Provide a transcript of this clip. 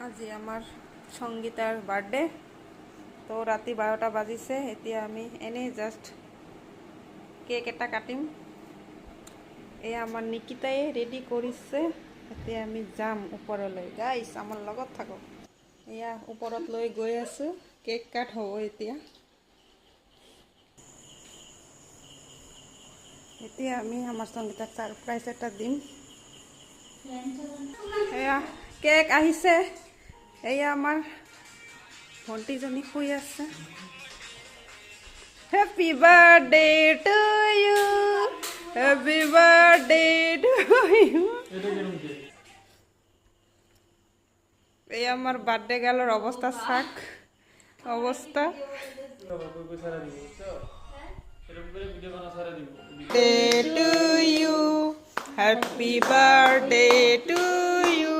আজি আমাৰ সংগীতাৰ বাৰ্থডে তো ৰাতি 12টা বাজিছে এতিয়া আমি এনেই জাষ্ট কেক এটা কাটিম এয়া আমাৰ নিকিতাই ৰেডি কৰিছে এতিয়া আমি যাম ওপৰলৈ গাইছ আমাৰ লগত থাকক এয়া ওপৰত লৈ গৈ আছো কেক কাট হ'ব এতিয়া এতিয়া আমি আমাৰ সংগীতাক সাৰপ্ৰাইজ এটা দিম এয়া কেক আহিছে এয়া আমাৰ ভণ্টিজনী শুই আছে happy birthday to you happy birthday to you এই আমাৰ বাৰ্থডে গেলৰ অবস্থা থাক অবস্থা to you happy birthday to U